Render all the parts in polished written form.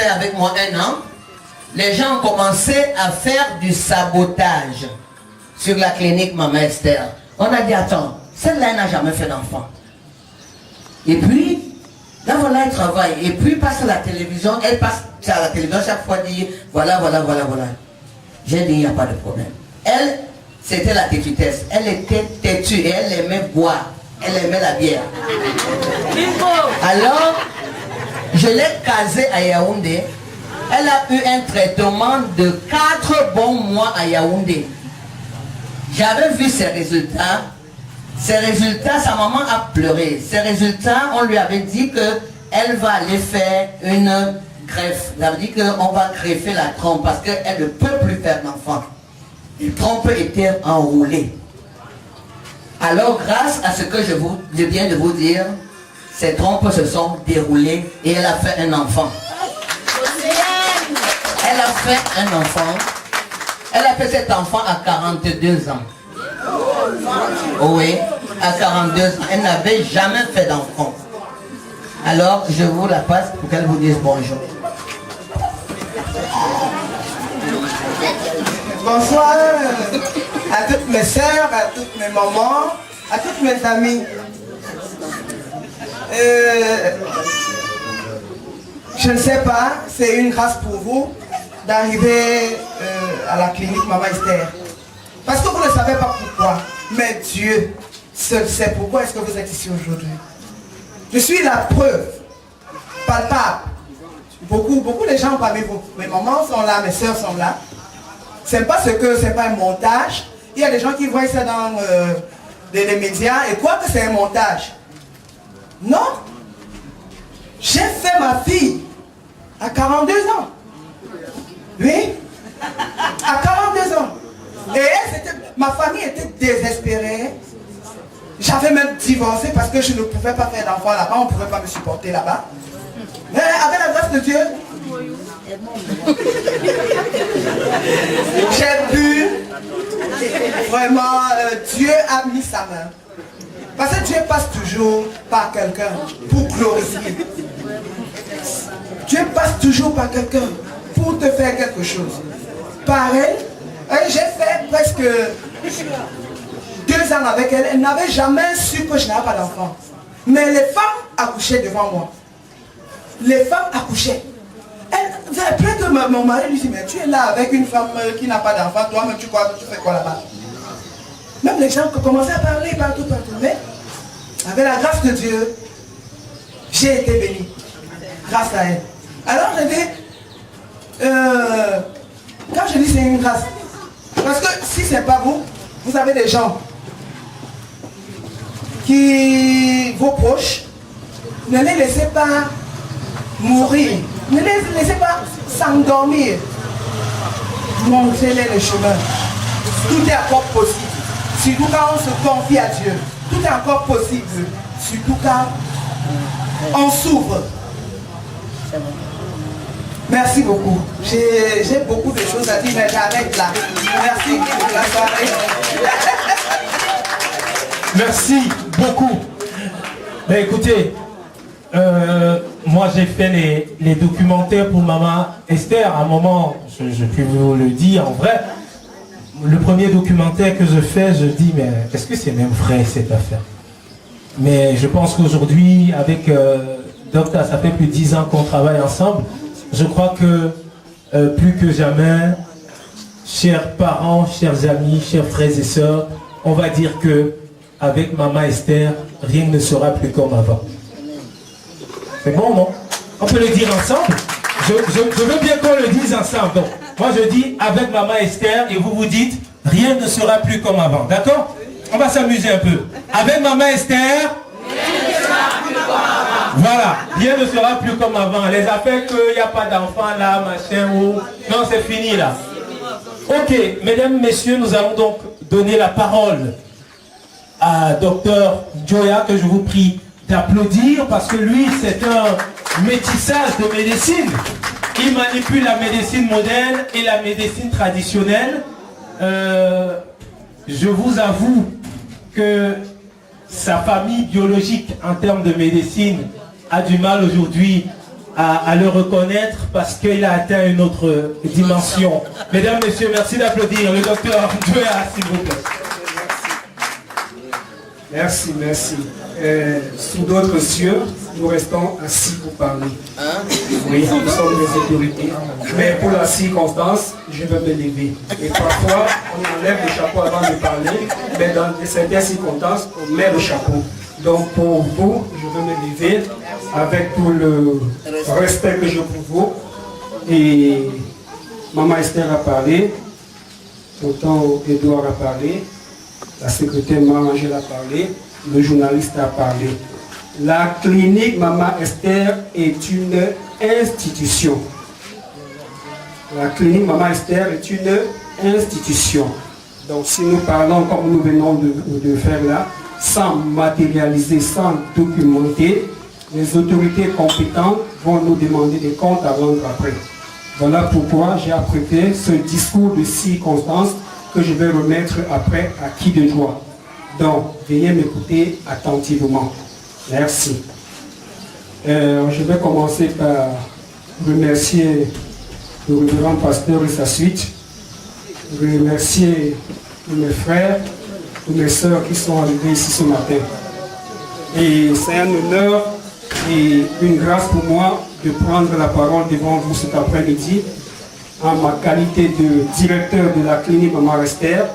fait avec moi 1 an, les gens ont commencé à faire du sabotage sur la clinique Maman Esther. On a dit, attends, celle-là n'a jamais fait d'enfant. Et puis, là voilà, elle travaille. Et puis, passe à la télévision, elle passe à la télévision chaque fois, dit, voilà. J'ai dit, il n'y a pas de problème. Elle, c'était la têtutesse. Elle était têtue et elle aimait boire. Elle aimait la bière. Alors, je l'ai casée à Yaoundé. Elle a eu un traitement de 4 bons mois à Yaoundé. J'avais vu ses résultats. Ses résultats, sa maman a pleuré. Ses résultats, on lui avait dit qu'elle va aller faire une greffe. Ça veut dire qu'on va greffer la trompe parce qu'elle ne peut plus faire d'enfant. La trompe était enroulée. Alors, grâce à ce que je viens de vous dire, ces trompes se sont déroulées et elle a fait un enfant. Elle a fait un enfant. Elle a fait cet enfant à 42 ans. Oui, à 42 ans. Elle n'avait jamais fait d'enfant. Alors, je vous la passe pour qu'elle vous dise bonjour. Bonsoir à toutes mes sœurs, à toutes mes mamans, à toutes mes amies. Je ne sais pas, c'est une grâce pour vous d'arriver à la clinique Maman Esther. Parce que vous ne savez pas pourquoi, mais Dieu seul sait pourquoi est-ce que vous êtes ici aujourd'hui. Je suis la preuve palpable. Beaucoup de gens parmi vous, mes mamans sont là, mes soeurs sont là. C'est parce que c'est pas un montage. Il y a des gens qui voient ça dans les médias et croient que c'est un montage. Non. J'ai fait ma fille à 42 ans. Oui. À 42 ans. Et elle, ma famille était désespérée. J'avais même divorcé parce que je ne pouvais pas faire d'enfant là-bas. On ne pouvait pas me supporter là-bas. Mais avec la grâce de Dieu, j'ai pu, vraiment, Dieu a mis sa main. Parce que Dieu passe toujours par quelqu'un pour glorifier. Dieu passe toujours par quelqu'un pour te faire quelque chose. Pareil, j'ai fait presque 2 ans avec elle. Elle n'avait jamais su que je n'avais pas d'enfant. Mais les femmes accouchaient devant moi. Les femmes accouchaient. Après que mon mari lui dit, mais tu es là avec une femme qui n'a pas d'enfant, toi-même tu fais quoi là-bas? Même les gens commençaient à parler partout. Mais avec la grâce de Dieu, j'ai été béni. Grâce à elle. Alors je dis, quand je dis c'est une grâce, parce que si c'est pas vous, vous avez des gens qui, vos proches, ne les laissez pas mourir. Ne les laissez pas s'endormir. Montrez-les le chemin. Tout est encore possible. Surtout quand on se confie à Dieu. Tout est encore possible. Surtout quand on s'ouvre. Merci beaucoup. J'ai beaucoup de choses à dire, mais j'arrête là. Merci pour la soirée. Merci beaucoup. Ben, écoutez, moi j'ai fait les documentaires pour Maman Esther. À un moment, je peux vous le dire en vrai, le premier documentaire que je fais, je dis mais est-ce que c'est même vrai cette affaire? Mais je pense qu'aujourd'hui avec Docta, ça fait plus de 10 ans qu'on travaille ensemble. Je crois que plus que jamais, chers parents, chers amis, chers frères et sœurs, on va dire que avec Maman Esther, rien ne sera plus comme avant. C'est bon, non? On peut le dire ensemble. Je veux bien qu'on le dise ensemble. Donc, moi je dis avec Maman Esther et vous vous dites rien ne sera plus comme avant. D'accord? On va s'amuser un peu. Avec Maman Esther, rien ne sera plus comme avant. Voilà, rien ne sera plus comme avant. Les affaires qu'il n'y a pas d'enfants là, machin, ou... Non, c'est fini là. Ok, mesdames, messieurs, nous allons donc donner la parole à Dr Joya, que je vous prie d'applaudir, parce que lui, c'est un métissage de médecine. Il manipule la médecine moderne et la médecine traditionnelle. Je vous avoue que sa famille biologique en termes de médecine a du mal aujourd'hui à le reconnaître parce qu'il a atteint une autre dimension. Mesdames, Messieurs, merci d'applaudir le docteur Joya, s'il vous plaît. Merci, merci. Sous d'autres cieux, nous restons assis pour parler. Oui, nous sommes des autorités. Mais pour la circonstance, je vais me lever. Et parfois, on enlève le chapeau avant de parler, mais dans certaines circonstances, on met le chapeau. Donc pour vous, je vais me lever avec tout le respect que je vous vaux. Et Maman Esther a parlé, tonton Edouard a parlé, la secrétaire Marie-Angèle a parlé, le journaliste a parlé. La clinique Maman Esther est une institution. La clinique Maman Esther est une institution. Donc si nous parlons comme nous venons de faire là, sans matérialiser, sans documenter, les autorités compétentes vont nous demander des comptes à rendre après. Voilà pourquoi j'ai apprêté ce discours de circonstance que je vais remettre après à qui de droit. Donc, veuillez m'écouter attentivement. Merci. Je vais commencer par remercier le révérend pasteur et sa suite, remercier mes frères, tous mes sœurs qui sont arrivés ici ce matin. Et c'est un honneur et une grâce pour moi de prendre la parole devant vous cet après-midi en ma qualité de directeur de la clinique Maman Esther,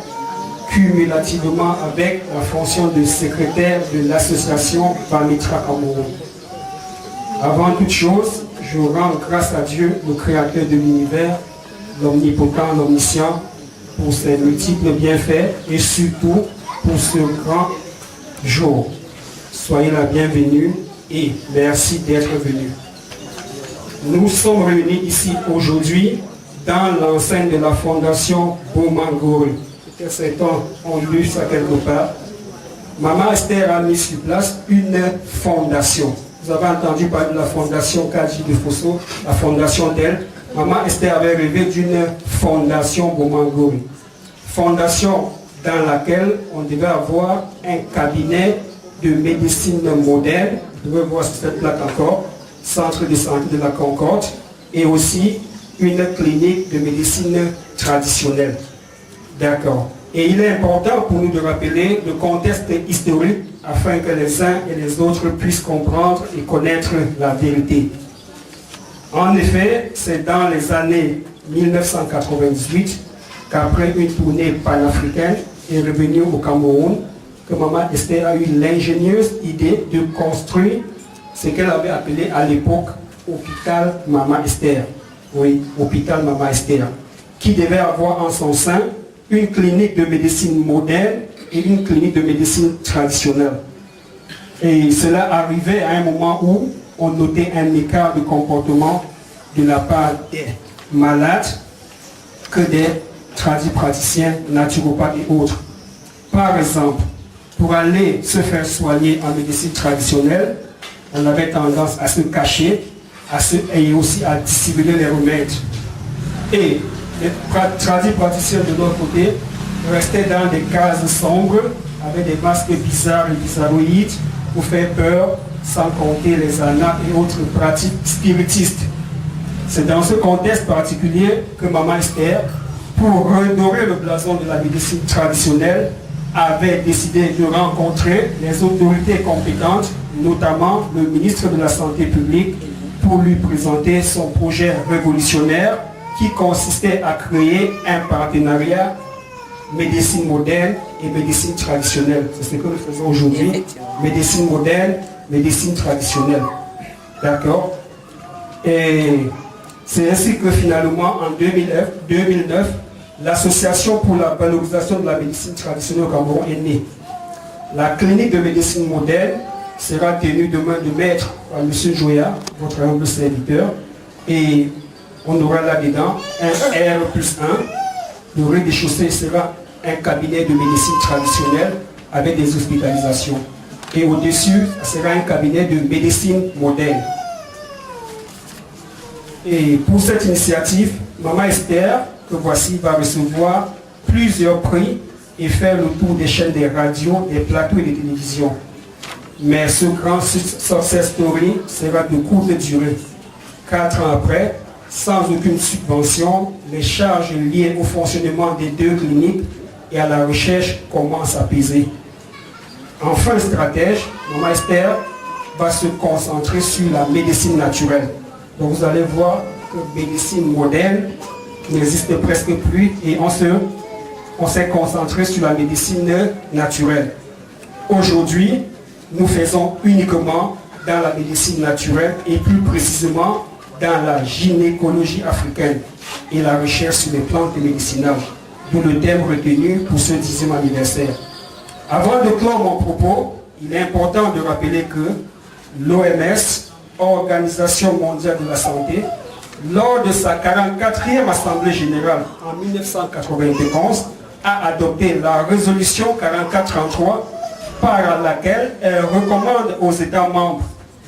cumulativement avec la fonction de secrétaire de l'association Bamitra Cameroun. Avant toute chose, je rends grâce à Dieu, le créateur de l'univers, l'omnipotent, l'omniscient, pour ses multiples bienfaits et surtout pour ce grand jour. Soyez la bienvenue et merci d'être venus. Nous sommes réunis ici aujourd'hui dans l'enceinte de la fondation Bomangori. Peut-être certains ont lu ça quelque part. Maman Esther a mis sur place une fondation. Vous avez entendu parler de la fondation Kaji de Fosso, la fondation d'elle. Maman Esther avait rêvé d'une fondation Bomangori. Fondation dans laquelle on devait avoir un cabinet de médecine moderne. Vous devez voir cette plaque encore, centre de santé de la Concorde, et aussi une clinique de médecine traditionnelle. D'accord. Et il est important pour nous de rappeler le contexte historique afin que les uns et les autres puissent comprendre et connaître la vérité. En effet, c'est dans les années 1998 qu'après une tournée panafricaine est revenue au Cameroun, que Maman Esther a eu l'ingénieuse idée de construire ce qu'elle avait appelé à l'époque Hôpital Maman Esther. Oui, Hôpital Maman Esther, qui devait avoir en son sein une clinique de médecine moderne et une clinique de médecine traditionnelle. Et cela arrivait à un moment où on notait un écart de comportement de la part des malades que des tradipraticiens, naturopathes et autres. Par exemple, pour aller se faire soigner en médecine traditionnelle, on avait tendance à se cacher et aussi à dissimuler les remèdes. Et les tradipraticiens de notre côté restaient dans des cases sombres avec des masques bizarres et bizarroïdes pour faire peur, sans compter les annas et autres pratiques spiritistes. C'est dans ce contexte particulier que Maman Esther, pour redorer le blason de la médecine traditionnelle, avait décidé de rencontrer les autorités compétentes, notamment le ministre de la Santé publique, pour lui présenter son projet révolutionnaire qui consistait à créer un partenariat médecine moderne et médecine traditionnelle. C'est ce que nous faisons aujourd'hui. Médecine moderne, médecine traditionnelle. D'accord? Et c'est ainsi que finalement, en 2009, l'Association pour la valorisation de la médecine traditionnelle au Cameroun est née. La clinique de médecine moderne sera tenue demain de maître par M. Joya, votre humble serviteur, et on aura là-dedans un R+1. Le rez-de-chaussée sera un cabinet de médecine traditionnelle avec des hospitalisations. Et au-dessus, sera un cabinet de médecine moderne. Et pour cette initiative, Maman Esther, que voici, va recevoir plusieurs prix et faire le tour des chaînes des radios, des plateaux et des télévisions. Mais ce grand success story sera de courte durée. 4 ans après, sans aucune subvention, les charges liées au fonctionnement des 2 cliniques et à la recherche commencent à peser. Enfin, le stratège, Maman Esther, va se concentrer sur la médecine naturelle. Donc vous allez voir que la médecine moderne n'existe presque plus et on s'est concentré sur la médecine naturelle. Aujourd'hui, nous faisons uniquement dans la médecine naturelle et plus précisément dans la gynécologie africaine et la recherche sur les plantes médicinales, d'où le thème retenu pour ce 10e anniversaire. Avant de clore mon propos, il est important de rappeler que l'OMS, Organisation mondiale de la santé, lors de sa 44e Assemblée générale en 1991, a adopté la résolution 4433 par laquelle elle recommande aux États membres,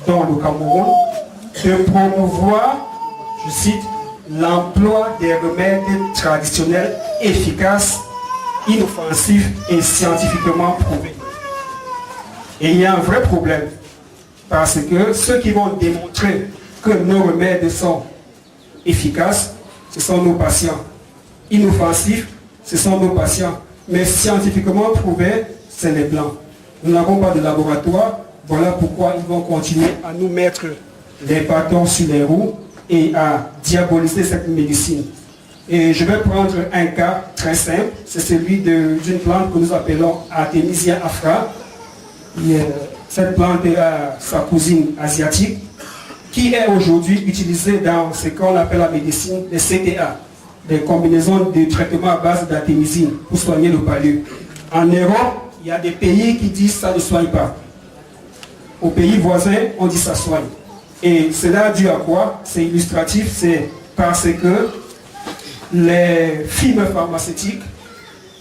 dont le Cameroun, de promouvoir, je cite, l'emploi des remèdes traditionnels efficaces, inoffensifs et scientifiquement prouvés. Et il y a un vrai problème, parce que ceux qui vont démontrer que nos remèdes sont efficaces, ce sont nos patients. Inoffensifs, ce sont nos patients. Mais scientifiquement prouvés, c'est les blancs. Nous n'avons pas de laboratoire, voilà pourquoi ils vont continuer à nous mettre les bâtons sur les roues et à diaboliser cette médecine. Et je vais prendre un cas très simple, c'est celui d'une plante que nous appelons Artemisia afra. Cette plante a sa cousine asiatique qui est aujourd'hui utilisée dans ce qu'on appelle la médecine des CTA, des combinaisons de traitements à base d'artémisine pour soigner le palud. En Europe, il y a des pays qui disent ça ne soigne pas. Aux pays voisins, on dit ça soigne. Et cela dû à quoi? C'est illustratif, c'est parce que les firmes pharmaceutiques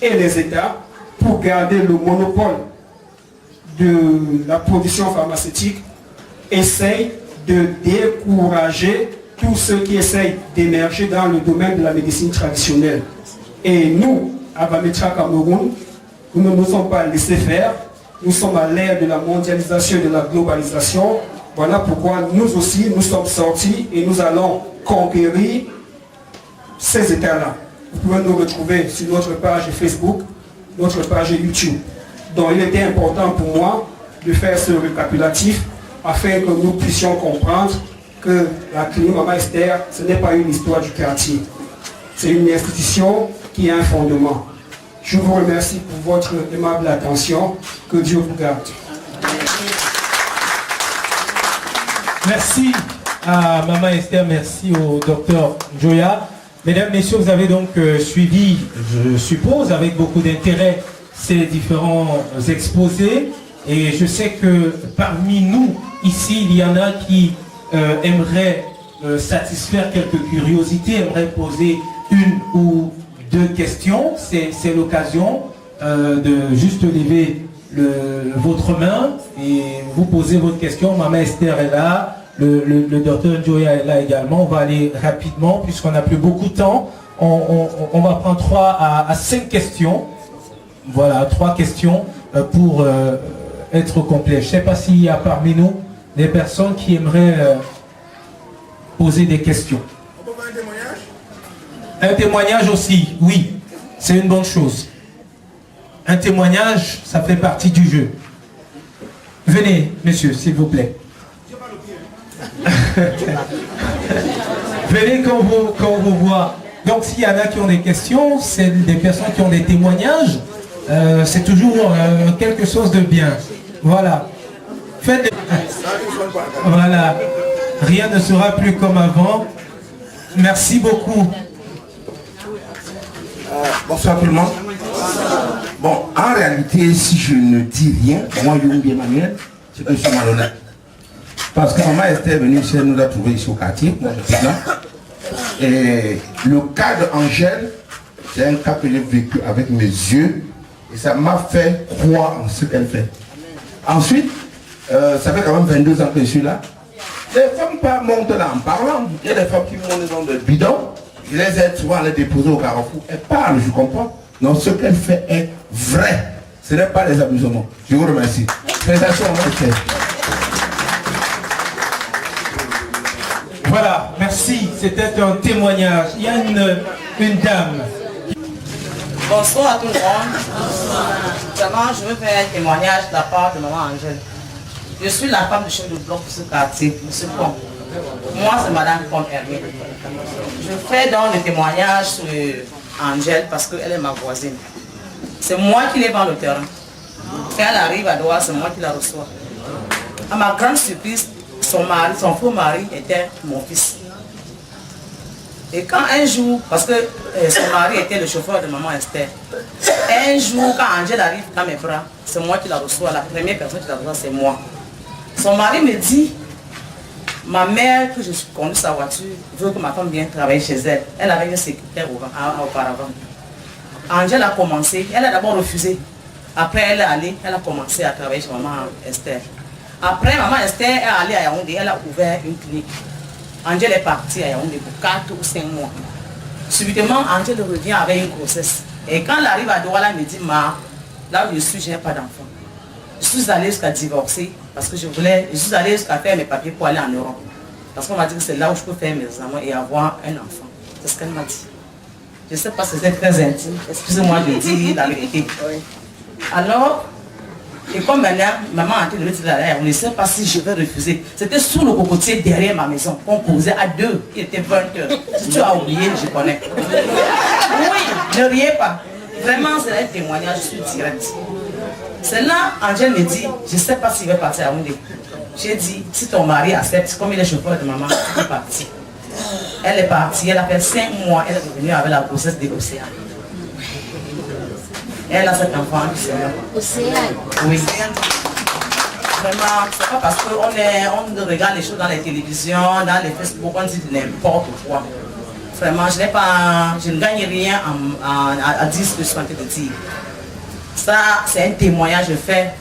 et les États, pour garder le monopole de la production pharmaceutique, essayent de décourager tous ceux qui essayent d'émerger dans le domaine de la médecine traditionnelle. Et nous, à Bametra Cameroun, nous ne nous sommes pas laissés faire. Nous sommes à l'ère de la mondialisation et de la globalisation. Voilà pourquoi nous aussi, nous sommes sortis et nous allons conquérir ces États-là. Vous pouvez nous retrouver sur notre page Facebook, notre page YouTube. Donc il était important pour moi de faire ce récapitulatif afin que nous puissions comprendre que la clinique Maman Esther, ce n'est pas une histoire du quartier. C'est une institution qui a un fondement. Je vous remercie pour votre aimable attention. Que Dieu vous garde. Merci à Maman Esther, merci au docteur Njoya. Mesdames, Messieurs, vous avez donc suivi, je suppose, avec beaucoup d'intérêt ces différents exposés. Et je sais que parmi nous, ici, il y en a qui aimeraient satisfaire quelques curiosités, aimeraient poser une ou deux questions. C'est l'occasion de juste lever votre main et vous poser votre question. Maman Esther est là, le docteur Njoya est là également. On va aller rapidement puisqu'on n'a plus beaucoup de temps. On va prendre 3 à 5 questions. Voilà, 3 questions pour être complet. Je ne sais pas s'il y a parmi nous des personnes qui aimeraient poser des questions. On peut faire un témoignage? Un témoignage aussi, oui, c'est une bonne chose. Un témoignage, ça fait partie du jeu. Venez, monsieur, s'il vous plaît. Venez quand on vous voit. Donc s'il y en a qui ont des questions, c'est des personnes qui ont des témoignages, c'est toujours quelque chose de bien. Voilà. Faites des... Voilà. Rien ne sera plus comme avant. Merci beaucoup. Bonsoir tout le monde. Bon, en réalité, si je ne dis rien, moi, Youmbi Emmanuel, c'est que je suis malhonnête. Parce que maman Esther est venue chez nous, a trouvé ici au quartier, moi je suis là. Et le cas d'Angèle, c'est un cas que j'ai vécu avec mes yeux. Et ça m'a fait croire en ce qu'elle fait. Ensuite, ça fait quand même 22 ans que je suis là. Les femmes pas montent là en parlant. Il y a des femmes qui montent dans le bidon. Je les aide souvent à les déposer au carrefour. Elles parlent, je comprends. Non, ce qu'elle fait est vrai. Ce n'est pas des amusements. Je vous remercie. Félicitations, Voilà, merci. C'était un témoignage. Il y a une dame. Bonsoir à tout le monde. Vraiment, je veux faire un témoignage de la part de maman Angèle. Je suis la femme du chef de bloc de ce quartier, de ce pont. Moi, c'est madame Pont Hermé. Je fais donc le témoignage sur Angèle parce qu'elle est ma voisine. C'est moi qui l'ai vend le terrain. Quand elle arrive à Douala, c'est moi qui la reçois. À ma grande surprise, son mari, son faux mari était mon fils. Et quand un jour, parce que son mari était le chauffeur de maman Esther, un jour quand Angèle arrive dans mes bras, c'est moi qui la reçois, la première personne qui la reçoit c'est moi. Son mari me dit, ma mère, que je conduis sa voiture, veut que ma femme vienne travailler chez elle. Elle avait une secrétaire auparavant. Angèle a commencé, elle a d'abord refusé. Après elle est allée, elle a commencé à travailler chez maman Esther. Après maman Esther est allée à Yaoundé, elle a ouvert une clinique. Angèle est partie à Yaoundé pour 4 ou 5 mois. Subitement, Angèle revient avec une grossesse. Et quand elle arrive à Douala, elle me dit, là où je suis, je n'ai pas d'enfant. Je suis allée jusqu'à divorcer parce que je suis allée jusqu'à faire mes papiers pour aller en Europe. Parce qu'on m'a dit que c'est là où je peux faire mes examens et avoir un enfant. C'est ce qu'elle m'a dit. Je ne sais pas si c'est très intime. Excusez-moi de dire la vérité. Alors, et comme maintenant, maman a dit, on ne sait pas si je vais refuser. C'était sous le cocotier derrière ma maison qu'on causait à 2. Il était 20h. Si tu as oublié, je connais. Oui, ne riez pas. Vraiment, c'est un témoignage, je suis direct. C'est là, Angèle me dit, je ne sais pas s'il va partir à Yaoundé. J'ai dit, si ton mari accepte, comme il est chauffeur de maman, il est parti. Elle est partie, elle a fait 5 mois, elle est revenue avec la grossesse de l'Océan. Elle a cet enfant qui s'est là. Océane. Oui. Vraiment, c'est pas parce qu'on regarde les choses dans les télévisions, dans les Facebook, on dit n'importe quoi. Vraiment, je ne gagne rien à dire ce que je suis en train de dire. Ça, c'est un témoignage que je fais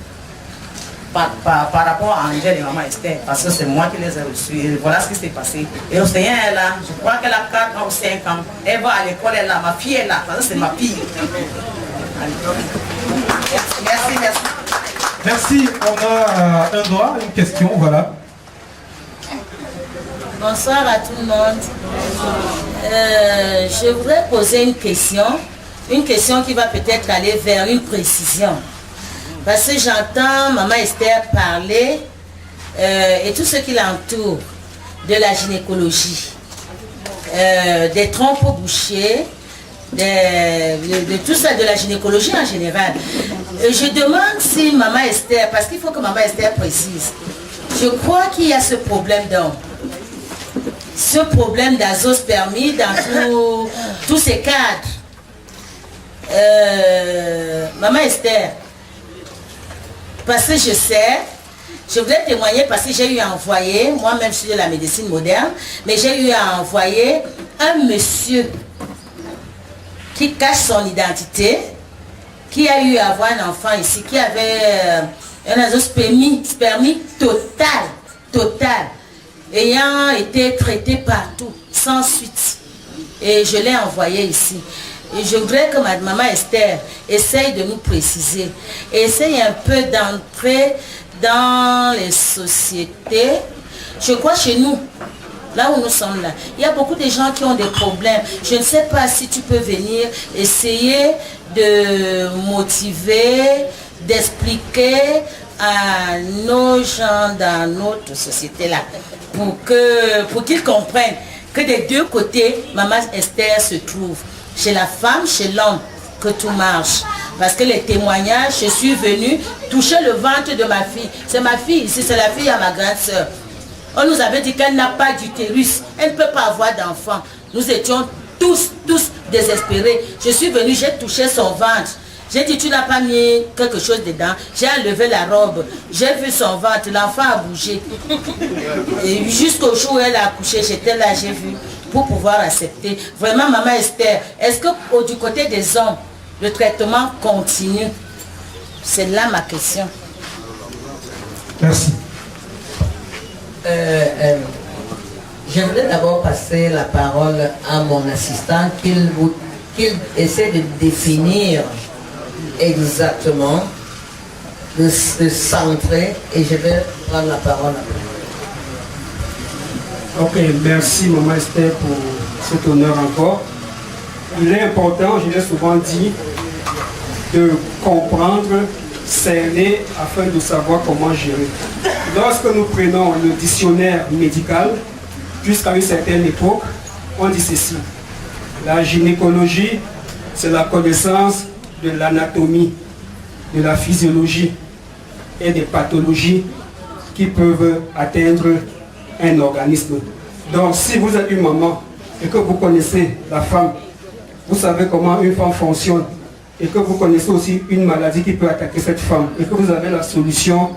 par rapport à Angèle et maman Esther, parce que c'est moi qui les ai reçus. Et voilà ce qui s'est passé. Et Océane est là, je crois qu'elle a 4 ans ou 5 ans. Elle va à l'école, elle est là, ma fille est là, parce que c'est ma fille. Merci. Merci. On a un doigt, une question, voilà. Bonsoir à tout le monde. Je voudrais poser une question qui va peut-être aller vers une précision. Parce que j'entends maman Esther parler et tout ce qui l'entoure de la gynécologie, des trompes bouchées, de tout ça, de la gynécologie en général. Je demande si maman Esther, parce qu'il faut que maman Esther précise, je crois qu'il y a ce problème d'azospermie dans tous ces cadres. Maman Esther, parce que je voulais témoigner parce que j'ai eu à envoyer, moi-même je suis de la médecine moderne, mais j'ai eu à envoyer un monsieur qui cache son identité, qui a eu à avoir un enfant ici, qui avait un azospermie total, ayant été traité partout, sans suite. Et je l'ai envoyé ici. Et je voudrais que ma maman Esther essaye de nous préciser, essaye un peu d'entrer dans les sociétés. Je crois chez nous, là où nous sommes là, il y a beaucoup de gens qui ont des problèmes. Je ne sais pas si tu peux venir essayer de motiver, d'expliquer à nos gens dans notre société là, pour qu'ils comprennent que des deux côtés, maman Esther se trouve. Chez la femme, chez l'homme, que tout marche. Parce que les témoignages, je suis venue toucher le ventre de ma fille. C'est ma fille ici, c'est la fille à ma grande soeur. On nous avait dit qu'elle n'a pas d'utérus. Elle ne peut pas avoir d'enfant. Nous étions tous désespérés. Je suis venue, j'ai touché son ventre. J'ai dit, tu n'as pas mis quelque chose dedans. J'ai enlevé la robe. J'ai vu son ventre. L'enfant a bougé. Et jusqu'au jour où elle a accouché, j'étais là, j'ai vu. Pour pouvoir accepter. Vraiment, maman Esther, est-ce que du côté des hommes, le traitement continue? C'est là ma question. Merci. Je voudrais d'abord passer la parole à mon assistant, qu'il essaie de définir exactement, de se centrer, et je vais prendre la parole après. Ok, merci Maman Esther pour cet honneur encore. Il est important, je l'ai souvent dit, de comprendre, cerner afin de savoir comment gérer. Lorsque nous prenons le dictionnaire médical, jusqu'à une certaine époque, on dit ceci. La gynécologie, c'est la connaissance de l'anatomie, de la physiologie et des pathologies qui peuvent atteindre un organisme. Donc si vous êtes une maman et que vous connaissez la femme, vous savez comment une femme fonctionne et que vous connaissez aussi une maladie qui peut attaquer cette femme et que vous avez la solution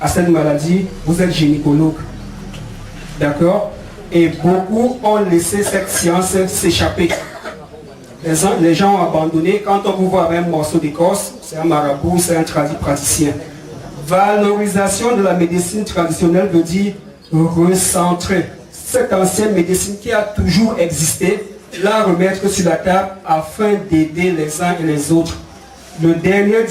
à cette maladie, vous êtes gynécologue. D'accord? Et beaucoup ont laissé cette science s'échapper. Les gens ont abandonné. Quand on vous voit avec un morceau d'écorce, c'est un marabout, c'est un praticien. Valorisation de la médecine traditionnelle veut dire recentrer cette ancienne médecine qui a toujours existé, la remettre sur la table afin d'aider les uns et les autres. Le dernier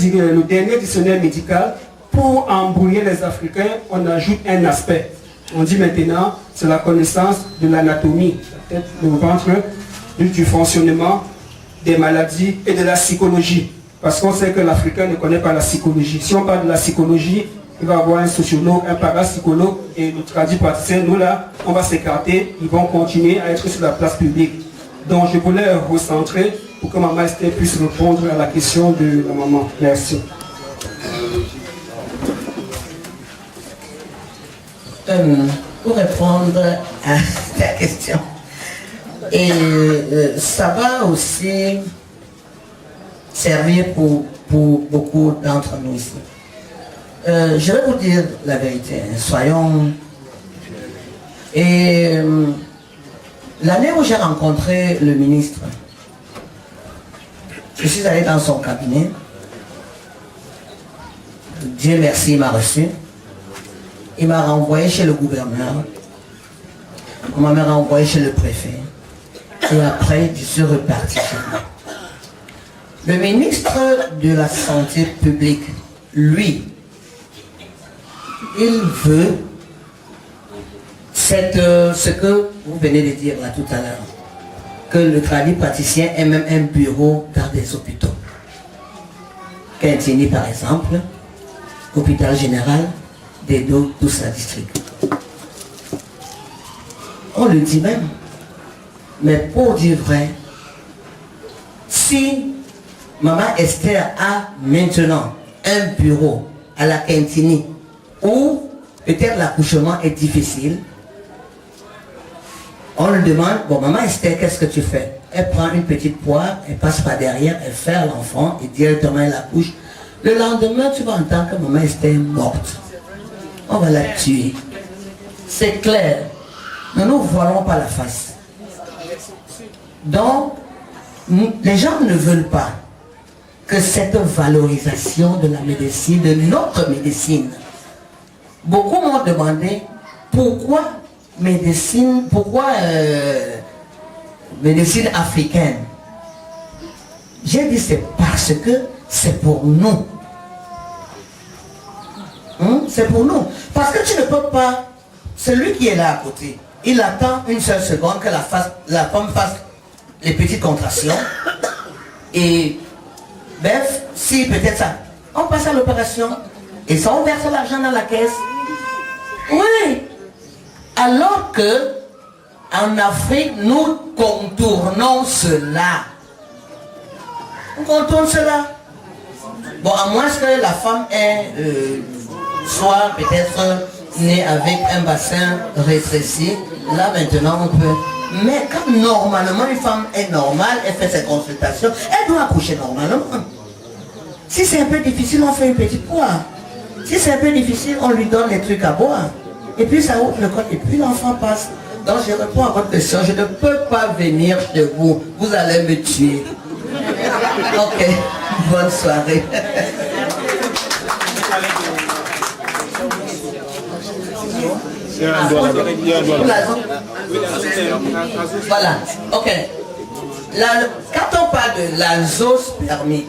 dictionnaire médical, pour embrouiller les Africains, on ajoute un aspect. On dit maintenant, c'est la connaissance de l'anatomie, la tête, le ventre, du fonctionnement des maladies et de la psychologie. Parce qu'on sait que l'Africain ne connaît pas la psychologie. Si on parle de la psychologie, il va y avoir un sociologue, un parapsychologue et le tradit praticien. Nous là, on va s'écarter, ils vont continuer à être sur la place publique. Donc je voulais recentrer pour que Maman Esther puisse répondre à la question de la maman. Merci. Pour répondre à ta question, et ça va aussi servir pour beaucoup d'entre nous ici. Je vais vous dire la vérité, soyons... Et l'année où j'ai rencontré le ministre, je suis allé dans son cabinet. Dieu merci, il m'a reçu. Il m'a renvoyé chez le gouverneur. On m'a renvoyé chez le préfet. Et après, je suis reparti chez moi. Le ministre de la Santé publique, lui, il veut ce que vous venez de dire là tout à l'heure, que le tradit praticien ait même un bureau dans des hôpitaux. Quintini par exemple, hôpital général, des dos, tout ça district. On le dit même. Mais pour dire vrai, si Maman Esther a maintenant un bureau à la Quintini où peut-être l'accouchement est difficile, on lui demande, bon Maman Esther, qu'est-ce que tu fais? Elle prend une petite poire, elle passe par derrière, elle fait l'enfant et directement elle accouche. Le lendemain, tu vas entendre que Maman Esther est morte. On va la tuer. C'est clair. Ne nous voilons pas la face. Donc, les gens ne veulent pas que cette valorisation de la médecine, de notre médecine. Beaucoup m'ont demandé pourquoi médecine, médecine africaine. J'ai dit c'est parce que c'est pour nous. C'est pour nous. Parce que tu ne peux pas, celui qui est là à côté, il attend une seule seconde que la femme fasse les petites contractions. Et bref, si peut-être ça, on passe à l'opération et ça on verse l'argent dans la caisse. Oui. Alors que en Afrique, nous contournons cela. On contourne cela. Bon, à moins que la femme ait soit peut-être née avec un bassin rétréci, là maintenant on peut. Mais quand normalement une femme est normale, elle fait ses consultations, elle doit accoucher normalement. Si c'est un peu difficile, on fait une petite poire. Si c'est un peu difficile, on lui donne les trucs à boire. Et puis ça ouvre le col, et puis l'enfant passe. Donc je réponds à votre question, je ne peux pas venir chez vous, vous allez me tuer. Ok, bonne soirée. Voilà, ok. Quand on parle de l'azoospermie,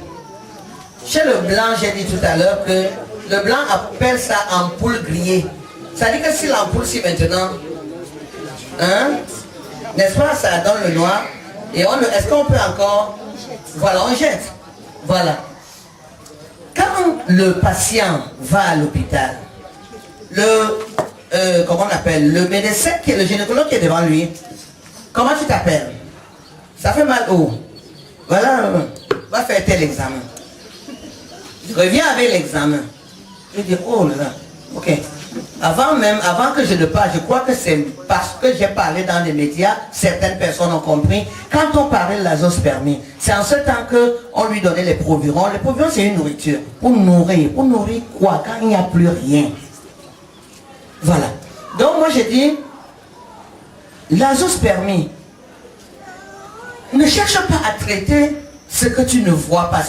chez le blanc, j'ai dit tout à l'heure que le blanc appelle ça ampoule grillée. Ça dit que si l'ampoule, si maintenant, Hein? N'est-ce pas? Ça donne le noir. Et est-ce qu'on peut encore... Voilà, on jette. Voilà. Quand le patient va à l'hôpital, comment on appelle, le médecin qui est le gynécologue qui est devant lui, comment tu t'appelles? Ça fait mal où? Voilà, va faire tel examen. Je reviens avec l'examen. Je dis, oh là là, ok. Avant que je ne parle, je crois que c'est parce que j'ai parlé dans les médias, certaines personnes ont compris. Quand on parlait de l'azospermie, c'est en ce temps qu'on lui donnait les provirons. Les provirons, c'est une nourriture. Pour nourrir quoi? Quand il n'y a plus rien. Voilà. Donc moi j'ai dit, l'azospermie, ne cherche pas à traiter ce que tu ne vois pas.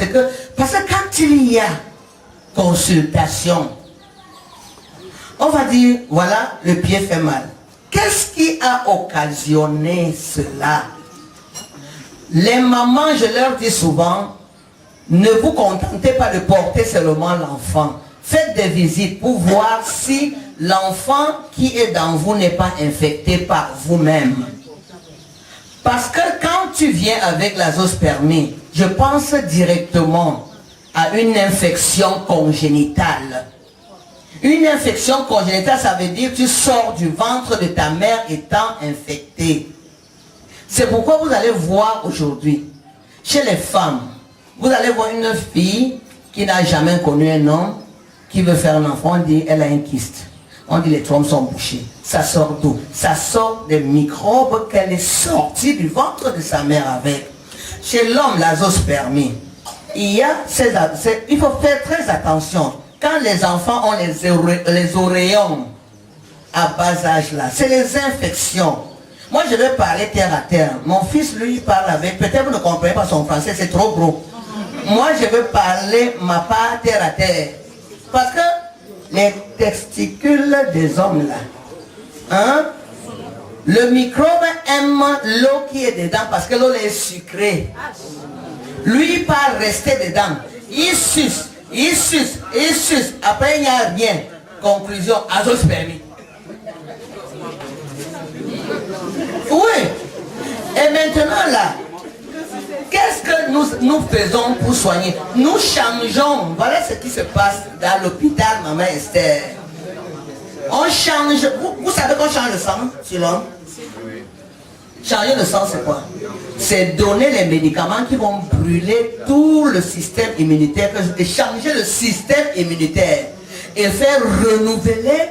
Parce que quand il y a consultation, on va dire, voilà, le pied fait mal. Qu'est-ce qui a occasionné cela? Les mamans, je leur dis souvent, ne vous contentez pas de porter seulement l'enfant. Faites des visites pour voir si l'enfant qui est dans vous n'est pas infecté par vous-même. Parce que quand tu viens avec l'azospermie, je pense directement à une infection congénitale. Une infection congénitale, ça veut dire que tu sors du ventre de ta mère étant infecté. C'est pourquoi vous allez voir aujourd'hui, chez les femmes, vous allez voir une fille qui n'a jamais connu un homme, qui veut faire un enfant, on dit elle a un kyste. On dit les trompes sont bouchées. Ça sort d'où? Ça sort des microbes qu'elle est sortie du ventre de sa mère avec. Chez l'homme, l'azospermie, il faut faire très attention. Quand les enfants ont les oreillons à bas âge là, c'est les infections. Moi je vais parler terre à terre. Mon fils lui parle avec, peut-être vous ne comprenez pas son français, c'est trop gros. Moi je veux parler ma part terre à terre. Parce que les testicules des hommes là, hein, le microbe aime l'eau qui est dedans parce que l'eau est sucrée. Lui il part rester dedans. Il suce. Il suce. Après, il n'y a rien. Conclusion, azospermie. Oui. Et maintenant, là, qu'est-ce que nous faisons pour soigner? Nous changeons. Voilà ce qui se passe dans l'hôpital, maman Esther. On change. Vous savez qu'on change le sang sur l'homme? Changer le sang, c'est quoi? C'est donner les médicaments qui vont brûler tout le système immunitaire, et changer le système immunitaire et faire renouveler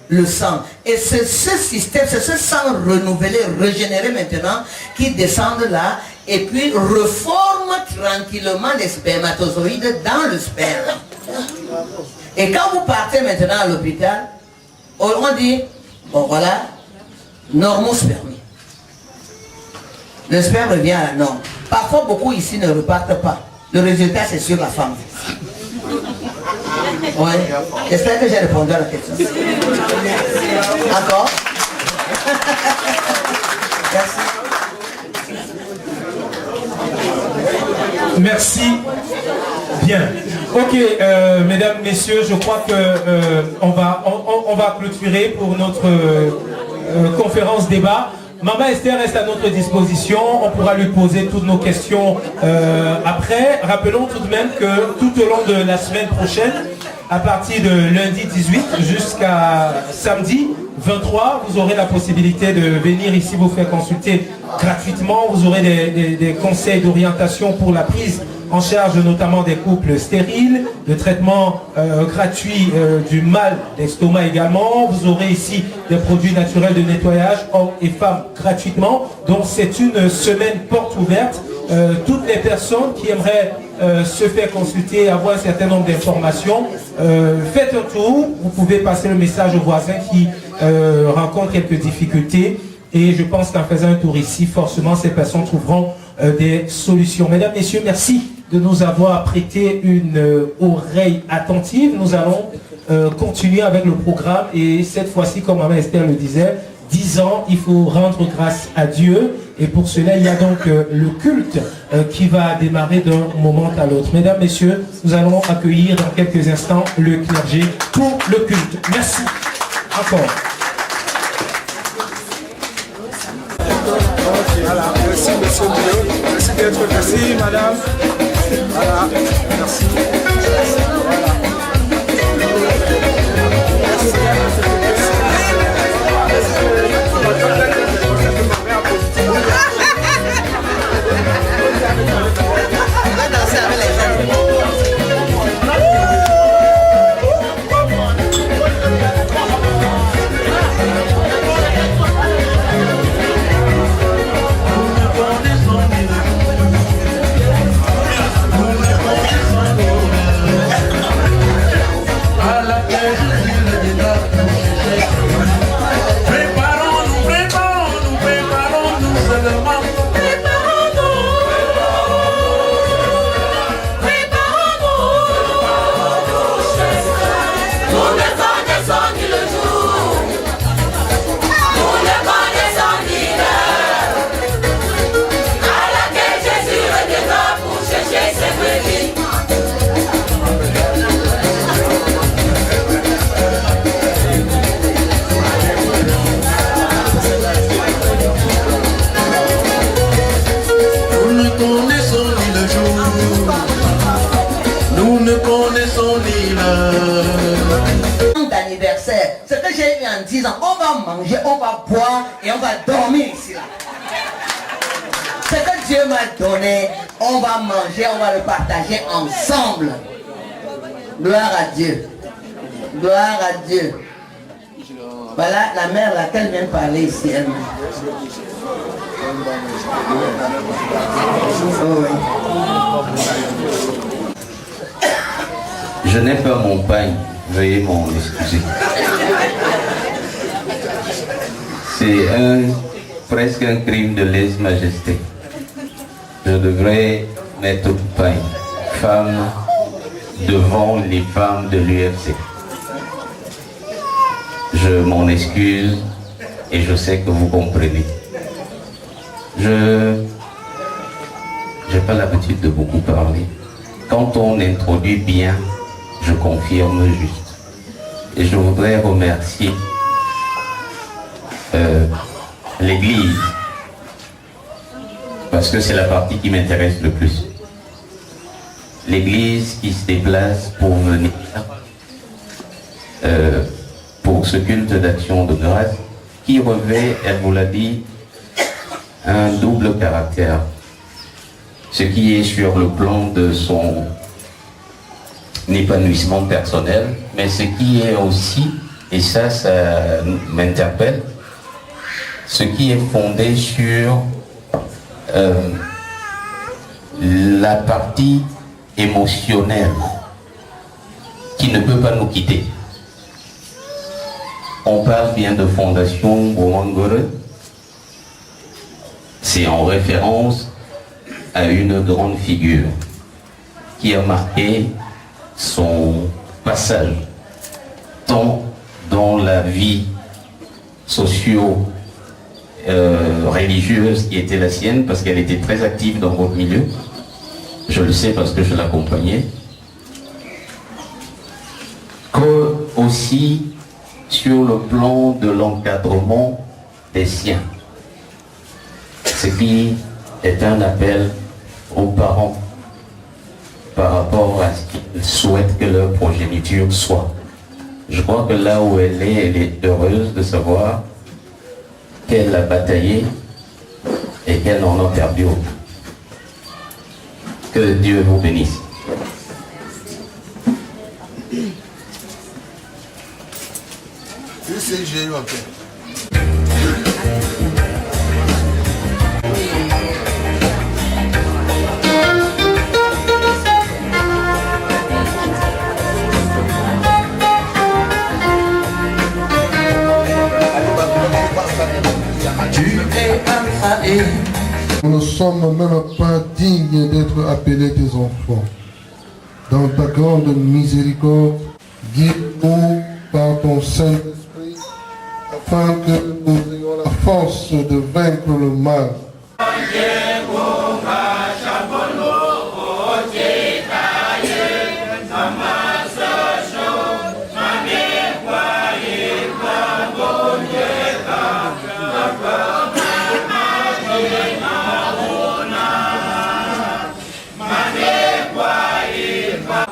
le sang. Et c'est ce système, c'est ce sang renouvelé, régénéré maintenant, qui descend là et puis reforme tranquillement les spermatozoïdes dans le sperme. Et quand vous partez maintenant à l'hôpital, on dit, bon voilà, normospermie. Le sperme revient à la norme. Parfois, beaucoup ici ne repartent pas. Le résultat, c'est sur la femme. Oui. J'espère que j'ai répondu à la question. Encore? Merci. Merci. Bien. Ok, mesdames, messieurs, je crois que on va clôturer pour notre conférence débat. Maman Esther reste à notre disposition, on pourra lui poser toutes nos questions après. Rappelons tout de même que tout au long de la semaine prochaine, à partir de lundi 18 jusqu'à samedi 23, vous aurez la possibilité de venir ici vous faire consulter gratuitement. Vous aurez des conseils d'orientation pour la prise en charge notamment des couples stériles, le traitement gratuit du mal d'estomac également. Vous aurez ici des produits naturels de nettoyage, hommes et femmes, gratuitement. Donc c'est une semaine porte ouverte. Toutes les personnes qui aimeraient se faire consulter, avoir un certain nombre d'informations, faites un tour. Vous pouvez passer le message aux voisins qui rencontrent quelques difficultés. Et je pense qu'en faisant un tour ici, forcément, ces personnes trouveront des solutions. Mesdames, messieurs, merci de nous avoir prêté une oreille attentive. Nous allons continuer avec le programme. Et cette fois-ci, comme Maman Esther le disait, 10 ans, il faut rendre grâce à Dieu. Et pour cela, il y a donc le culte qui va démarrer d'un moment à l'autre. Mesdames, messieurs, nous allons accueillir dans quelques instants le clergé pour le culte. Merci. Encore. Voilà, merci monsieur Bio. Merci d'être, merci madame. Voilà, merci. Voilà. D'anniversaire, ce que j'ai eu en 10 ans, on va manger, on va boire et on va dormir ici là. Ce que Dieu m'a donné, on va manger, on va le partager ensemble. Gloire à Dieu. Gloire à Dieu. Voilà la mère laquelle vient parler ici elle-même. Oh, oui. Je n'ai pas mon pain, veuillez m'en excuser. C'est presque un crime de lèse-majesté. Je devrais mettre pain, femme, devant les femmes de l'UFC. Je m'en excuse et je sais que vous comprenez. Je n'ai pas l'habitude de beaucoup parler. Quand on introduit bien, je confirme juste. Et je voudrais remercier l'Église, parce que c'est la partie qui m'intéresse le plus. L'Église qui se déplace pour venir pour ce culte d'action de grâce, qui revêt, elle vous l'a dit, un double caractère. Ce qui est sur le plan de son épanouissement personnel, mais ce qui est aussi, et ça m'interpelle, ce qui est fondé sur la partie émotionnelle qui ne peut pas nous quitter. On parle bien de Fondation Bouangore, c'est en référence à une grande figure qui a marqué son passage tant dans la vie socio-religieuse qui était la sienne, parce qu'elle était très active dans votre milieu. Je le sais parce que je l'accompagnais. Que aussi sur le plan de l'encadrement des siens. Ce qui est un appel aux parents par rapport à ce qu'ils souhaitent que leur progéniture soit. Je crois que là où elle est heureuse de savoir qu'elle a bataillé et qu'elle en a perdu autant. Que Dieu vous bénisse. Nous ne sommes même pas dignes d'être appelés tes enfants. Dans ta grande miséricorde, guide-nous par ton Saint-Esprit, afin que nous ayons la force de vaincre le mal. Yeah.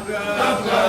La